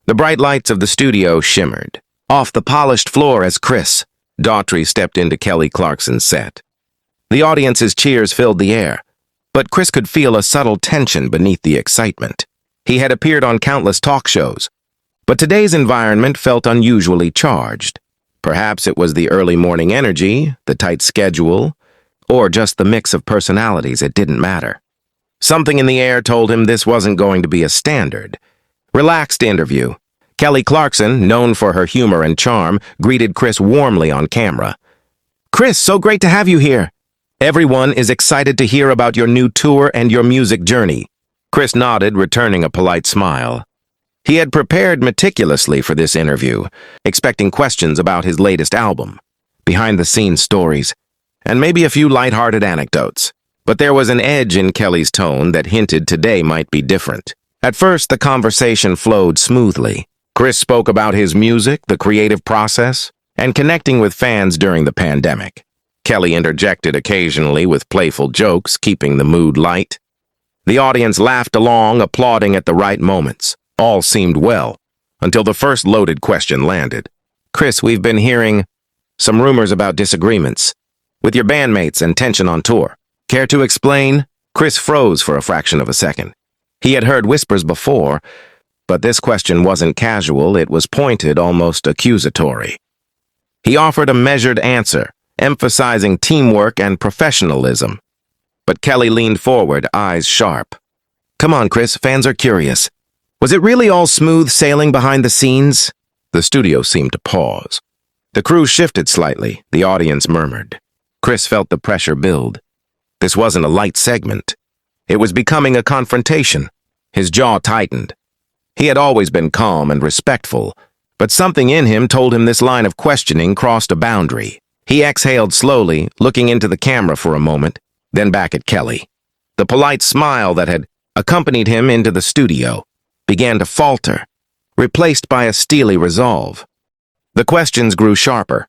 The bright lights of the studio shimmered off the polished floor as Chris Daughtry stepped into Kelly Clarkson's set. The audience's cheers filled the air, but Chris could feel a subtle tension beneath the excitement. He had appeared on countless talk shows, but today's environment felt unusually charged. Perhaps it was the early morning energy, the tight schedule, or just the mix of personalities. It didn't matter. Something in the air told him this wasn't going to be a standard, relaxed interview. Kelly Clarkson, known for her humor and charm, greeted Chris warmly on camera. "Chris, so great to have you here. Everyone is excited to hear about your new tour and your music journey." Chris nodded, returning a polite smile. He had prepared meticulously for this interview, expecting questions about his latest album, behind-the-scenes stories, and maybe a few lighthearted anecdotes. But there was an edge in Kelly's tone that hinted today might be different. At first, the conversation flowed smoothly. Chris spoke about his music, the creative process, and connecting with fans during the pandemic. Kelly interjected occasionally with playful jokes, keeping the mood light. The audience laughed along, applauding at the right moments. All seemed well, until the first loaded question landed. "Chris, we've been hearing some rumors about disagreements with your bandmates and tension on tour. Care to explain?" Chris froze for a fraction of a second. He had heard whispers before, but this question wasn't casual, it was pointed, almost accusatory. He offered a measured answer, emphasizing teamwork and professionalism. But Kelly leaned forward, eyes sharp. "Come on, Chris, fans are curious. Was it really all smooth sailing behind the scenes?" The studio seemed to pause. The crew shifted slightly, the audience murmured. Chris felt the pressure build. This wasn't a light segment. It was becoming a confrontation. His jaw tightened. He had always been calm and respectful, but something in him told him this line of questioning crossed a boundary. He exhaled slowly, looking into the camera for a moment, then back at Kelly. The polite smile that had accompanied him into the studio began to falter, replaced by a steely resolve. The questions grew sharper.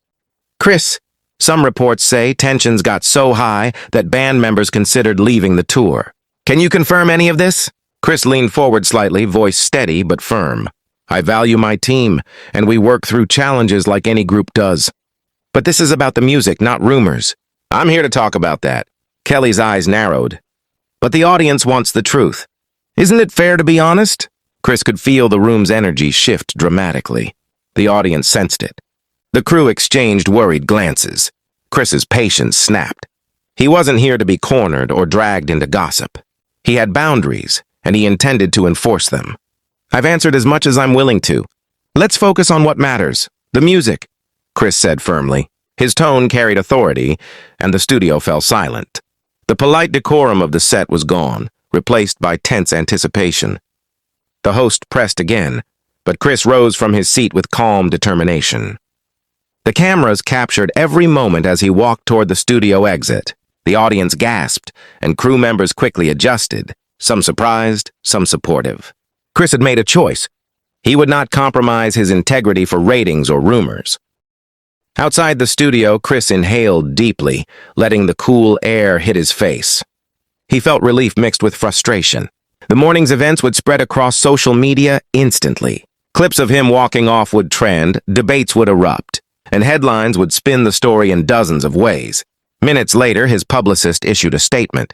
"Chris, some reports say tensions got so high that band members considered leaving the tour. Can you confirm any of this?" Chris leaned forward slightly, voice steady but firm. "I value my team, and we work through challenges like any group does. But this is about the music, not rumors. I'm here to talk about that." Kelly's eyes narrowed. "But the audience wants the truth. Isn't it fair to be honest?" Chris could feel the room's energy shift dramatically. The audience sensed it. The crew exchanged worried glances. Chris's patience snapped. He wasn't here to be cornered or dragged into gossip. He had boundaries, and he intended to enforce them. "I've answered as much as I'm willing to. Let's focus on what matters, the music," Chris said firmly. His tone carried authority, and the studio fell silent. The polite decorum of the set was gone, replaced by tense anticipation. The host pressed again, but Chris rose from his seat with calm determination. The cameras captured every moment as he walked toward the studio exit. The audience gasped, and crew members quickly adjusted, some surprised, some supportive. Chris had made a choice. He would not compromise his integrity for ratings or rumors. Outside the studio, Chris inhaled deeply, letting the cool air hit his face. He felt relief mixed with frustration. The morning's events would spread across social media instantly. Clips of him walking off would trend, debates would erupt, and headlines would spin the story in dozens of ways. Minutes later, his publicist issued a statement.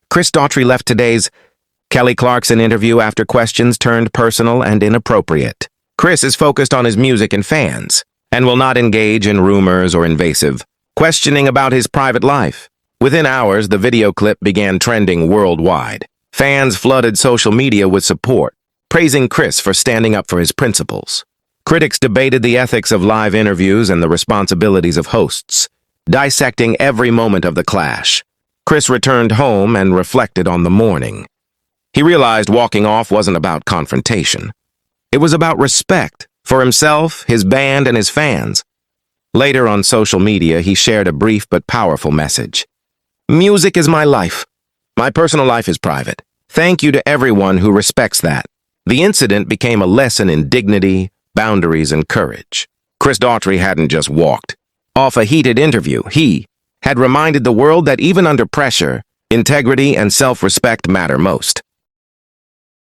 Chris Daughtry left today's Kelly Clarkson interview after questions turned personal and inappropriate. Chris is focused on his music and fans, and will not engage in rumors or invasive questioning about his private life. Within hours, the video clip began trending worldwide. Fans flooded social media with support, praising Chris for standing up for his principles. Critics debated the ethics of live interviews and the responsibilities of hosts, dissecting every moment of the clash. Chris returned home and reflected on the morning. He realized walking off wasn't about confrontation. It was about respect for himself, his band, and his fans. Later on social media, he shared a brief but powerful message. "Music is my life. My personal life is private. Thank you to everyone who respects that." The incident became a lesson in dignity, boundaries, and courage. Chris Daughtry hadn't just walked off a heated interview. He had reminded the world that even under pressure, integrity and self-respect matter most.